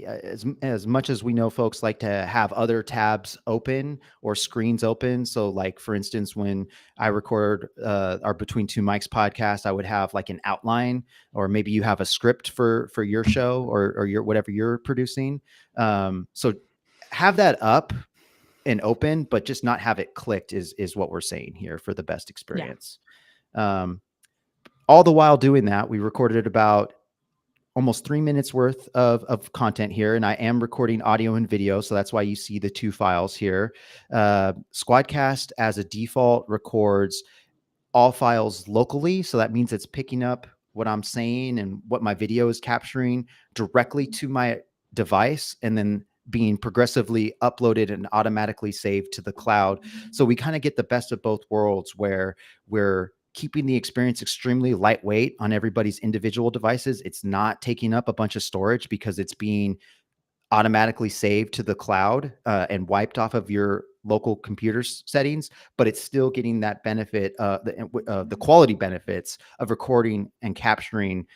as much as we know folks like to have other tabs open or screens open. So like for instance, when I record our Between Two Mics podcast, I would have like an outline, or maybe you have a script for your show or your whatever you're producing. So have that up and open, but just not have it clicked is what we're saying here for the best experience. Yeah. All the while doing that, we recorded about almost 3 minutes worth of content here, and I am recording audio and video, so that's why you see the two files here. SquadCast as a default records all files locally, so that means it's picking up what I'm saying and what my video is capturing directly to my device, and then being progressively uploaded and automatically saved to the cloud. So we kind of get the best of both worlds, where we're keeping the experience extremely lightweight on everybody's individual devices. It's not taking up a bunch of storage because it's being automatically saved to the cloud and wiped off of your local computer settings, but it's still getting that benefit, the quality benefits of recording and capturing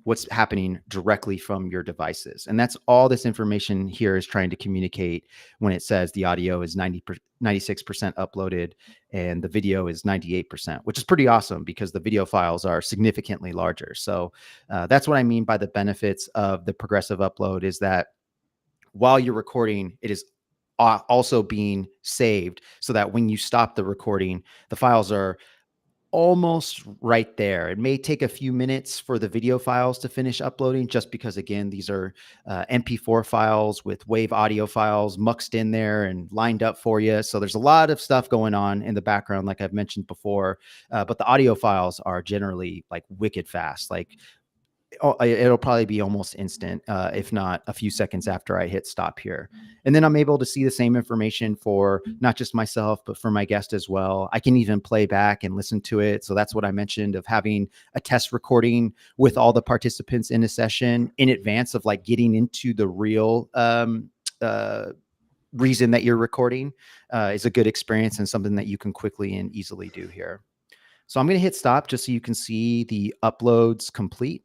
what's happening directly from your devices. And that's all this information here is trying to communicate when it says the audio is 96% uploaded and the video is 98%, which is pretty awesome because the video files are significantly larger. So that's what I mean by the benefits of the progressive upload, is that while you're recording, it is also being saved so that when you stop the recording, the files are almost right there. It may take a few minutes for the video files to finish uploading, just because, again, these are MP4 files with WAV audio files muxed in there and lined up for you. So there's a lot of stuff going on in the background, like I've mentioned before. But the audio files are generally like wicked fast. Like, it'll probably be almost instant, if not a few seconds after I hit stop here. And then I'm able to see the same information for not just myself, but for my guest as well. I can even play back and listen to it. So that's what I mentioned of having a test recording with all the participants in a session in advance of like getting into the real reason that you're recording is a good experience and something that you can quickly and easily do here. So I'm going to hit stop just so you can see the uploads complete.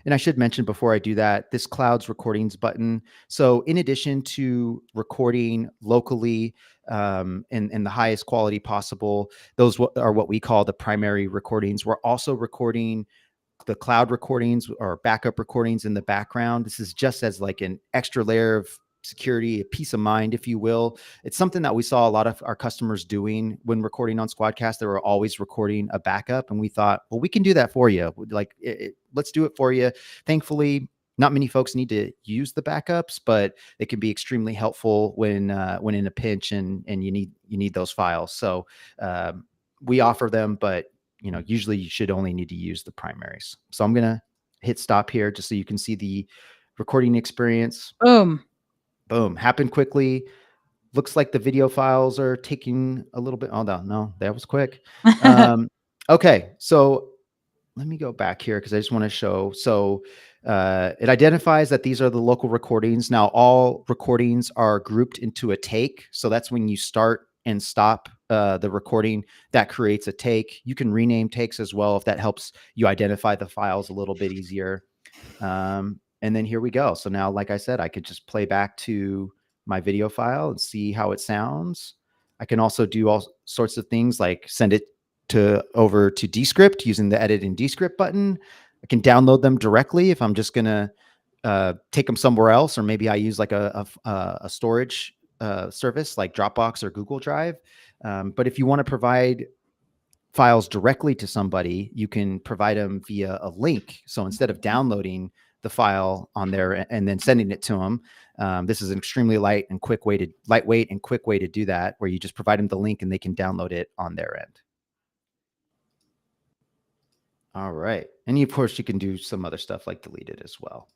And I should mention before I do that, this clouds recordings button. So in addition to recording locally in the highest quality possible, those are what we call the primary recordings. We're also recording the cloud recordings or backup recordings in the background. This is just as like an extra layer of security, a peace of mind, if you will. It's something that we saw a lot of our customers doing when recording on SquadCast. They were always recording a backup, and we thought, well, we can do that for you. Like, let's do it for you. Thankfully, not many folks need to use the backups, but it can be extremely helpful when in a pinch and you need those files. So we offer them, but usually you should only need to use the primaries. So I'm gonna hit stop here just so you can see the recording experience. Boom, happened quickly. Looks like the video files are taking a little bit. Oh, no, that was quick. Okay, so let me go back here because I just want to show. So it identifies that these are the local recordings. Now, all recordings are grouped into a take. So that's when you start and stop the recording, that creates a take. You can rename takes as well if that helps you identify the files a little bit easier. And then here we go. So now, like I said, I could just play back to my video file and see how it sounds. I can also do all sorts of things like send it over to Descript using the edit in Descript button. I can download them directly if I'm just going to take them somewhere else, or maybe I use like a storage service like Dropbox or Google Drive. But if you want to provide files directly to somebody, you can provide them via a link. So instead of downloading the file on there and then sending it to them, this is an extremely lightweight and quick way to do that, where you just provide them the link and they can download it on their end. All right. And of course you can do some other stuff like delete it as well.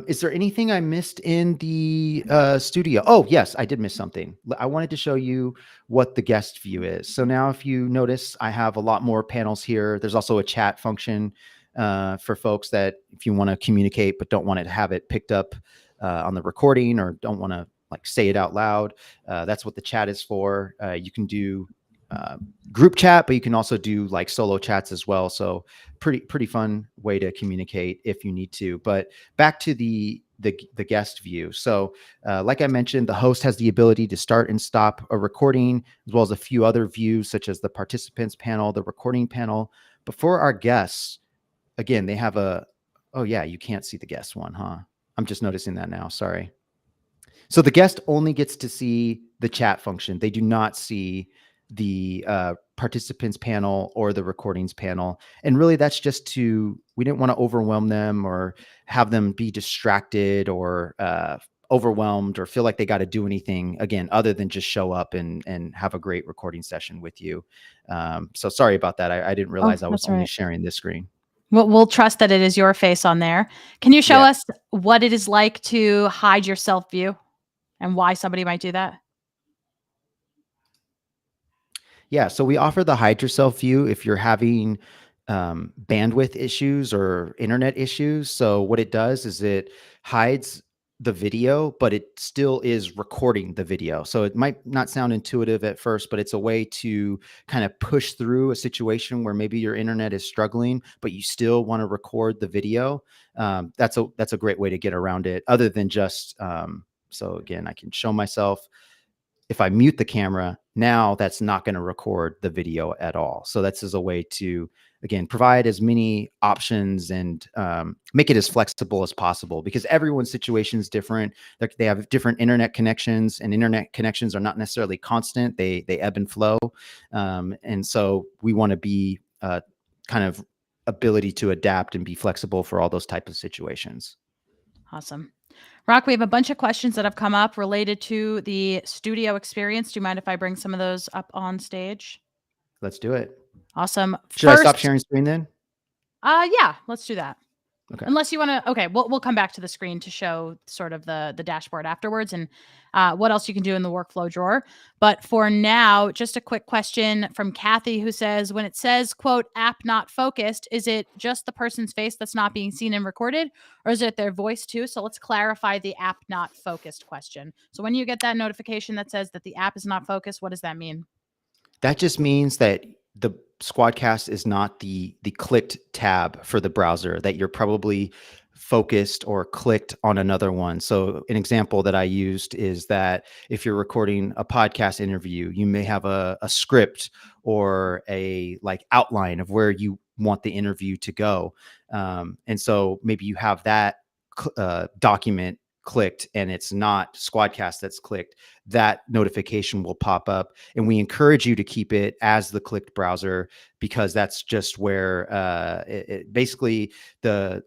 Is there anything I missed in the studio? Oh, yes, I did miss something. I wanted to show you what the guest view is. So now if you notice, I have a lot more panels here. There's also a chat function for folks that if you want to communicate but don't want to have it picked up on the recording, or don't want to like say it out loud. That's what the chat is for. You can do group chat, but you can also do like solo chats as well. So pretty fun way to communicate if you need to. But back to the guest view. So like I mentioned, the host has the ability to start and stop a recording, as well as a few other views such as the participants panel, the recording panel. But for our guests, again, they have oh yeah, you can't see the guest one, huh? I'm just noticing that now, sorry. So the guest only gets to see the chat function. They do not see the participants panel or the recordings panel. And really that's just we didn't want to overwhelm them or have them be distracted or overwhelmed or feel like they got to do anything again, other than just show up and have a great recording session with you. So sorry about that. I didn't realize I was only sharing this screen. We'll trust that it is your face on there. Can you show Yeah. us what it is like to hide your self view and why somebody might do that? Yeah, so we offer the hide yourself view if you're having bandwidth issues or internet issues. So what it does is it hides the video, but it still is recording the video. So it might not sound intuitive at first, but it's a way to kind of push through a situation where maybe your internet is struggling, but you still want to record the video. That's a great way to get around it. Other than just so again, I can show myself. If I mute the camera, now that's not going to record the video at all. So that's as a way to, again, provide as many options and make it as flexible as possible, because everyone's situation is different. They have different internet connections, and internet connections are not necessarily constant. They ebb and flow. And so we want to be kind of ability to adapt and be flexible for all those types of situations. Awesome. Rock, we have a bunch of questions that have come up related to the studio experience. Do you mind if I bring some of those up on stage? Let's do it. Awesome. Should I stop sharing screen then? Yeah, let's do that. Okay. Unless you want to, okay, we'll come back to the screen to show sort of the dashboard afterwards and what else you can do in the workflow drawer. But for now, just a quick question from Kathy, who says, when it says, quote, app not focused, is it just the person's face that's not being seen and recorded, or is it their voice too? So let's clarify the app not focused question. So when you get that notification that says that the app is not focused, what does that mean? That just means that the SquadCast is not the clicked tab for the browser, that you're probably focused or clicked on another one. So an example that I used is that if you're recording a podcast interview, you may have a script or a like outline of where you want the interview to go. And so maybe you have that document clicked and it's not SquadCast that's clicked, that notification will pop up. And we encourage you to keep it as the clicked browser, because that's just where basically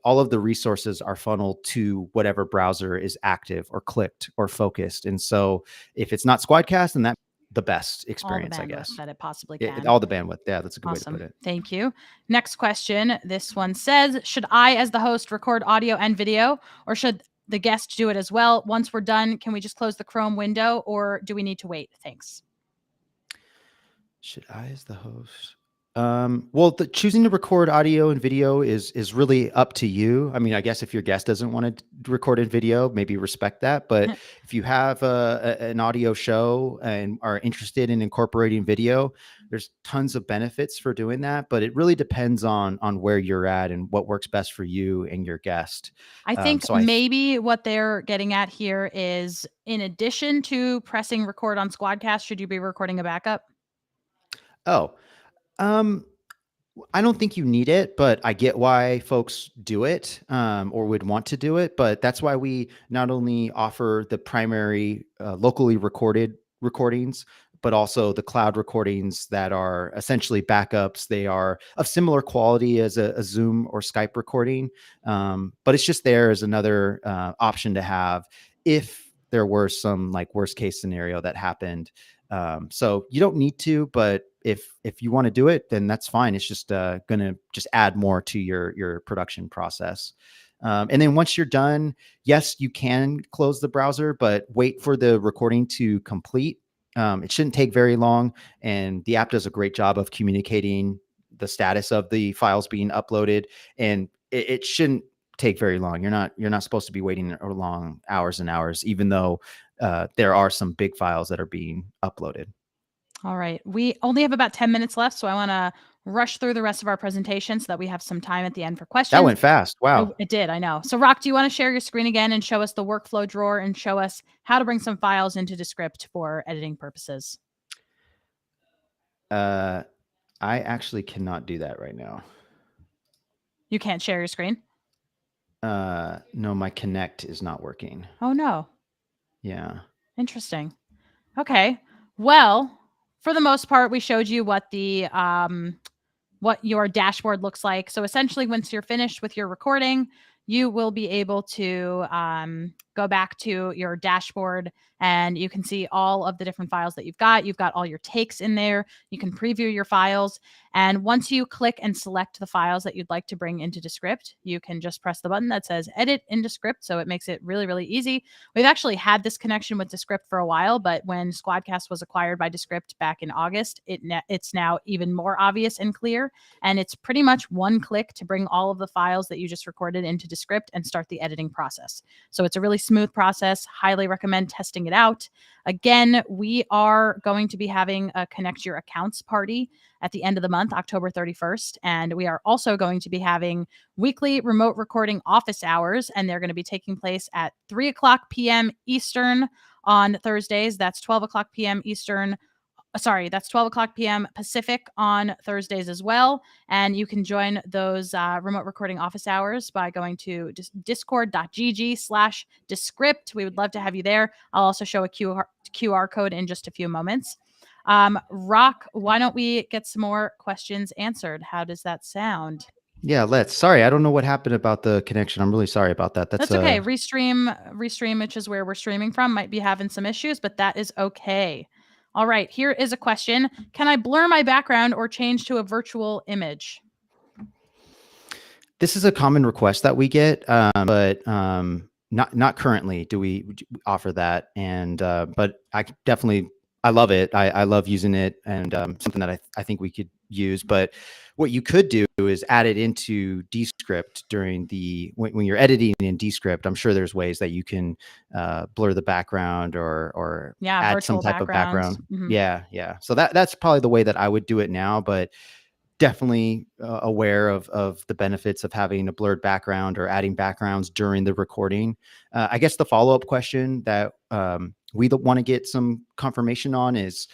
all of the resources are funneled to whatever browser is active or clicked or focused. And so if it's not SquadCast, then that's the best experience, all I the bandwidth guess. that it possibly can. All the bandwidth. Yeah, that's a good Awesome. way to put it. Thank you. Next question. This one says, should I, as the host, record audio and video, or should the guest do it as well? Once we're done, can we just close the Chrome window, or do we need to wait? Thanks. Should I, as the host? Well, choosing to record audio and video is really up to you. I mean, I guess if your guest doesn't want to record in video, maybe respect that. But if you have an audio show and are interested in incorporating video, there's tons of benefits for doing that. But it really depends on where you're at and what works best for you and your guest. I think maybe what they're getting at here is, in addition to pressing record on SquadCast, should you be recording a backup? Oh, I don't think you need it, but I get why folks do it or would want to do it. But that's why we not only offer the primary locally recorded recordings, but also the cloud recordings that are essentially backups. They are of similar quality as a Zoom or Skype recording, but it's just there as another option to have if there were some like worst case scenario that happened. So you don't need to, but if you want to do it, then that's fine. It's just going to just add more to your production process. And then once you're done, yes, you can close the browser, but wait for the recording to complete. It shouldn't take very long, and the app does a great job of communicating the status of the files being uploaded, and it shouldn't take very long. You're not supposed to be waiting long hours and hours, even though there are some big files that are being uploaded. All right. We only have about 10 minutes left, so I want to rush through the rest of our presentation so that we have some time at the end for questions. That went fast. Wow. It did. I know. So Rock, do you want to share your screen again and show us the workflow drawer and show us how to bring some files into Descript for editing purposes? I actually cannot do that right now. You can't share your screen? No, my Connect is not working. Oh, no. Yeah. Interesting. Okay. Well, for the most part, we showed you what the what your dashboard looks like. So essentially, once you're finished with your recording, you will be able to go back to your dashboard and you can see all of the different files that you've got. You've got all your takes in there. You can preview your files. And once you click and select the files that you'd like to bring into Descript, you can just press the button that says edit in Descript. So it makes it really, really easy. We've actually had this connection with Descript for a while, but when SquadCast was acquired by Descript back in August, it's now even more obvious and clear. And it's pretty much one click to bring all of the files that you just recorded into Descript and start the editing process. So it's a really smooth process. Highly recommend testing it out. Again, we are going to be having a Connect Your Accounts party at the end of the month, October 31st. And we are also going to be having weekly remote recording office hours, and they're going to be taking place at 3 o'clock p.m. Eastern on Thursdays. That's 12 o'clock p.m. Eastern. Sorry, that's 12 o'clock p.m. Pacific on Thursdays as well. And you can join those remote recording office hours by going to discord.gg/Descript. We would love to have you there. I'll also show a QR code in just a few moments. Rock, why don't we get some more questions answered? How does that sound? Yeah, let's. Sorry, I don't know what happened about the connection. I'm really sorry about that. That's okay. Restream, which is where we're streaming from, might be having some issues, but that is okay. All right, here is a question. Can I blur my background or change to a virtual image? This is a common request that we get, but not currently do we offer that. And but I love it. I love using it, and something that I think we could use. But what you could do is add it into Descript during when you're editing in Descript. I'm sure there's ways that you can blur the background or add some type of background. Mm-hmm. Yeah. So that's probably the way that I would do it now, but definitely aware of the benefits of having a blurred background or adding backgrounds during the recording. I guess the follow-up question that we want to get some confirmation on is,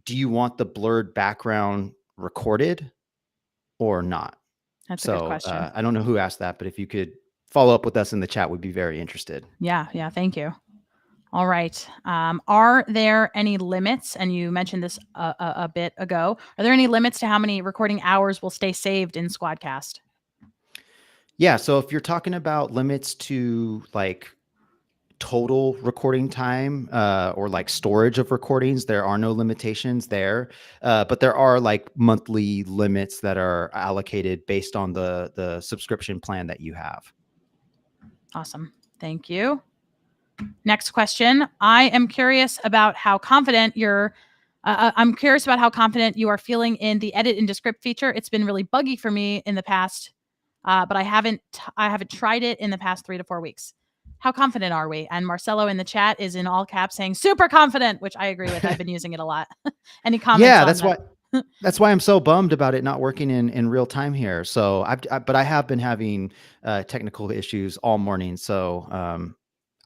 do you want the blurred background recorded or not? That's a good question. I don't know who asked that, but if you could follow up with us in the chat, we'd be very interested. Yeah. Thank you. All right. Are there any limits? And you mentioned this a bit ago. Are there any limits to how many recording hours will stay saved in SquadCast? Yeah. So if you're talking about limits to like total recording time or like storage of recordings, there are no limitations there. But there are like monthly limits that are allocated based on the subscription plan that you have. Awesome. Thank you. Next question. I am curious about how confident you are feeling in the edit in Descript feature. It's been really buggy for me in the past, but I haven't tried it in the past 3 to 4 weeks. How confident are we? And Marcelo in the chat is in all caps saying super confident, which I agree with. I've been using it a lot. Any comments? Yeah, that's why I'm so bummed about it not working in real time here. So but I have been having technical issues all morning. So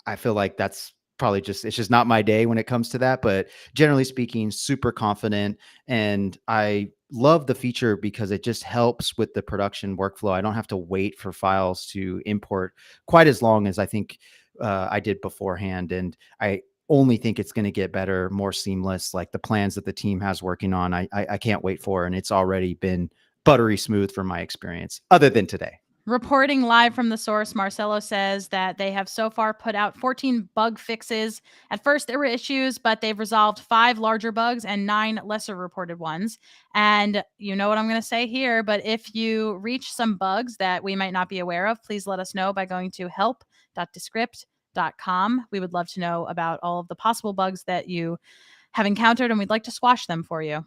I feel like that's probably it's just not my day when it comes to that. But generally speaking, super confident. And I love the feature because it just helps with the production workflow. I don't have to wait for files to import quite as long as I think I did beforehand. And I only think it's going to get better, more seamless, like the plans that the team has working on. I can't wait for, and it's already been buttery smooth from my experience, other than today. Reporting live from the source, Marcelo says that they have so far put out 14 bug fixes. At first, there were issues, but they've resolved 5 larger bugs and 9 lesser reported ones. And you know what I'm going to say here, but if you reach some bugs that we might not be aware of, please let us know by going to help.descript.com. We would love to know about all of the possible bugs that you have encountered, and we'd like to squash them for you.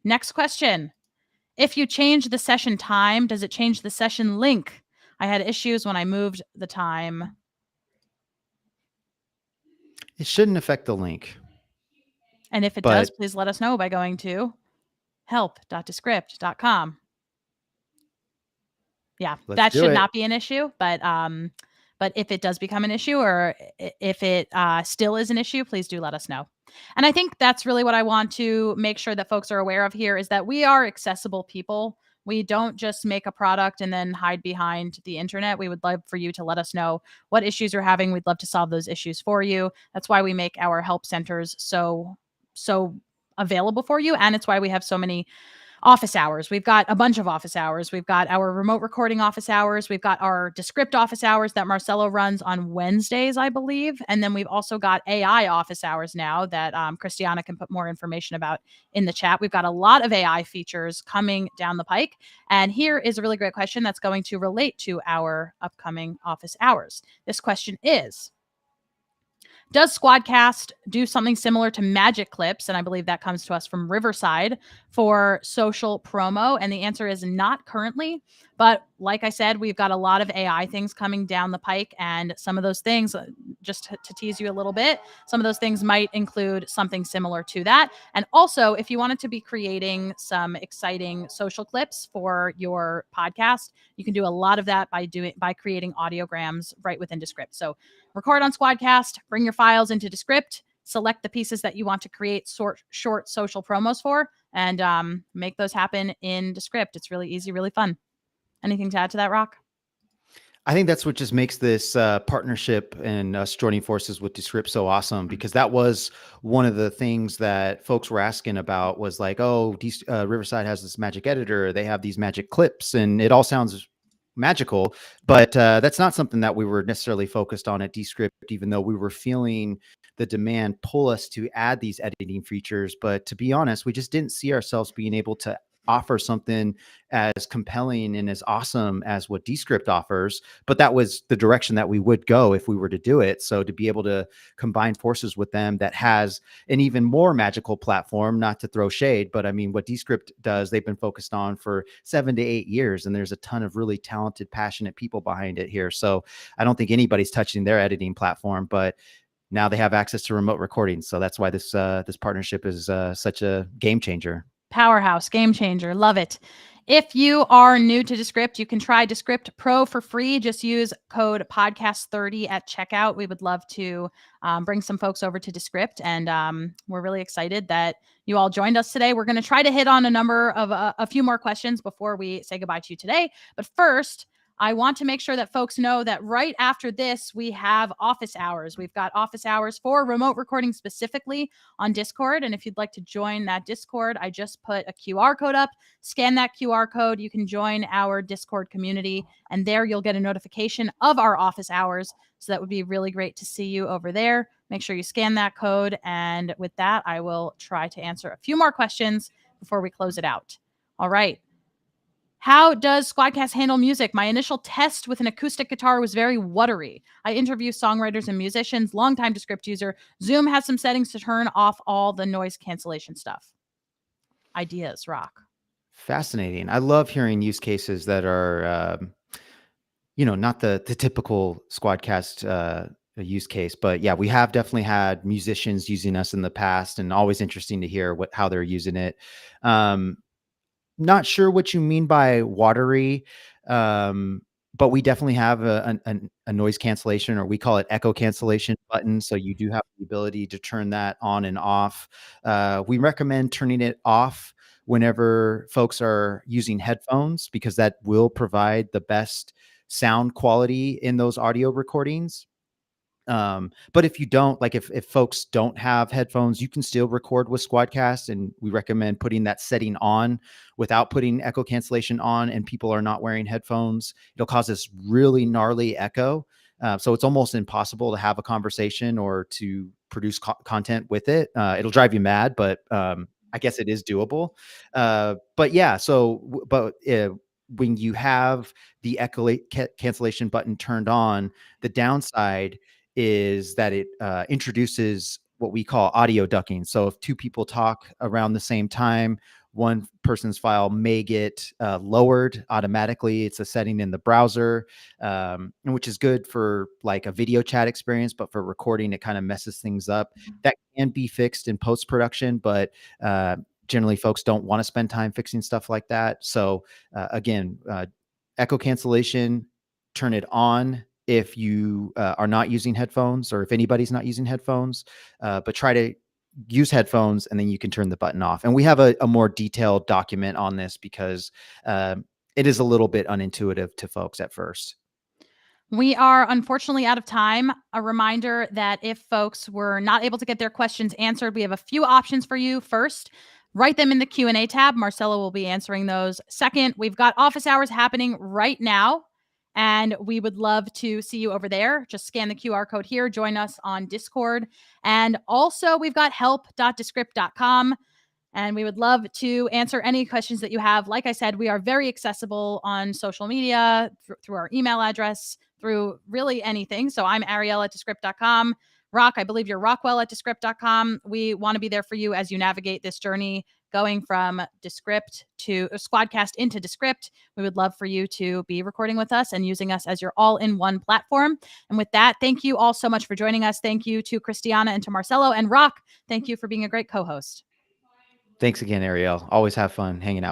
Next question. If you change the session time, does it change the session link? I had issues when I moved the time. It shouldn't affect the link. And if it does, please let us know by going to help.descript.com. Yeah, that should not be an issue, but if it does become an issue, or if it still is an issue, please do let us know. And I think that's really what I want to make sure that folks are aware of here, is that we are accessible people. We don't just make a product and then hide behind the internet. We would love for you to let us know what issues you're having. We'd love to solve those issues for you. That's why we make our help centers so available for you. And it's why we have so many office hours. We've got a bunch of office hours. We've got our remote recording office hours. We've got our Descript office hours that Marcelo runs on Wednesdays, I believe. And then we've also got AI office hours now that Christiana can put more information about in the chat. We've got a lot of AI features coming down the pike. And here is a really great question that's going to relate to our upcoming office hours. This question is, does SquadCast do something similar to Magic Clips? And I believe that comes to us from Riverside for social promo. And the answer is not currently. But like I said, we've got a lot of AI things coming down the pike. And some of those things, just to tease you a little bit, some of those things might include something similar to that. And also, if you wanted to be creating some exciting social clips for your podcast, you can do a lot of that by creating audiograms right within Descript. So record on SquadCast, bring your files into Descript, select the pieces that you want to create short social promos for, and make those happen in Descript. It's really easy, really fun. Anything to add to that, Rock? I think that's what just makes this partnership and us joining forces with Descript so awesome, because that was one of the things that folks were asking about was like, oh, Riverside has this magic editor. They have these magic clips and it all sounds magical, but that's not something that we were necessarily focused on at Descript, even though we were feeling the demand pull us to add these editing features. But to be honest, we just didn't see ourselves being able to offer something as compelling and as awesome as what Descript offers, but that was the direction that we would go if we were to do it. So to be able to combine forces with them that has an even more magical platform, not to throw shade, but I mean, what Descript does, they've been focused on for 7 to 8 years, and there's a ton of really talented, passionate people behind it here. So I don't think anybody's touching their editing platform, but now they have access to remote recording. So that's why this partnership is such a game changer. Powerhouse, game changer. Love it. If you are new to Descript, you can try Descript Pro for free. Just use code podcast30 at checkout. We would love to bring some folks over to Descript, and we're really excited that you all joined us today. We're going to try to hit on a number of a few more questions before we say goodbye to you today. But first, I want to make sure that folks know that right after this, we have office hours. We've got office hours for remote recording specifically on Discord. And if you'd like to join that Discord, I just put a QR code up. Scan that QR code. You can join our Discord community, and there you'll get a notification of our office hours. So that would be really great to see you over there. Make sure you scan that code. And with that, I will try to answer a few more questions before we close it out. All right. How does SquadCast handle music? My initial test with an acoustic guitar was very watery. I interview songwriters and musicians, longtime Descript user. Zoom has some settings to turn off all the noise cancellation stuff. Ideas, Rock. Fascinating. I love hearing use cases that are, not the typical SquadCast use case, but yeah, we have definitely had musicians using us in the past, and always interesting to hear how they're using it. Not sure what you mean by watery, but we definitely have a noise cancellation, or we call it echo cancellation button. So you do have the ability to turn that on and off. We recommend turning it off whenever folks are using headphones, because that will provide the best sound quality in those audio recordings. But if you don't, like if folks don't have headphones, you can still record with SquadCast, and we recommend putting that setting on without putting echo cancellation on, and people are not wearing headphones. It'll cause this really gnarly echo. So it's almost impossible to have a conversation or to produce content with it. It'll drive you mad, but I guess it is doable. But yeah, when you have the echo cancellation button turned on, the downside is that it introduces what we call audio ducking. So if two people talk around the same time, one person's file may get lowered automatically. It's a setting in the browser, which is good for like a video chat experience, but for recording, it kind of messes things up. That can be fixed in post-production, but generally folks don't want to spend time fixing stuff like that. So again, echo cancellation, turn it on if you are not using headphones, or if anybody's not using headphones, but try to use headphones, and then you can turn the button off. And we have a more detailed document on this, because it is a little bit unintuitive to folks at first. We are unfortunately out of time. A reminder that if folks were not able to get their questions answered, we have a few options for you. First, write them in the Q&A tab. Marcelo will be answering those. Second, we've got office hours happening right now, and we would love to see you over there. Just scan the QR code here. Join us on Discord. And also, we've got help.descript.com. And we would love to answer any questions that you have. Like I said, we are very accessible on social media, through our email address, through really anything. So I'm Ariel at Descript.com. Rock, I believe you're Rockwell at Descript.com. We want to be there for you as you navigate this journey going from Descript to SquadCast into Descript. We would love for you to be recording with us and using us as your all-in-one platform. And with that, thank you all so much for joining us. Thank you to Christiana and to Marcelo, and Rock, thank you for being a great co-host. Thanks again, Ariel. Always have fun hanging out.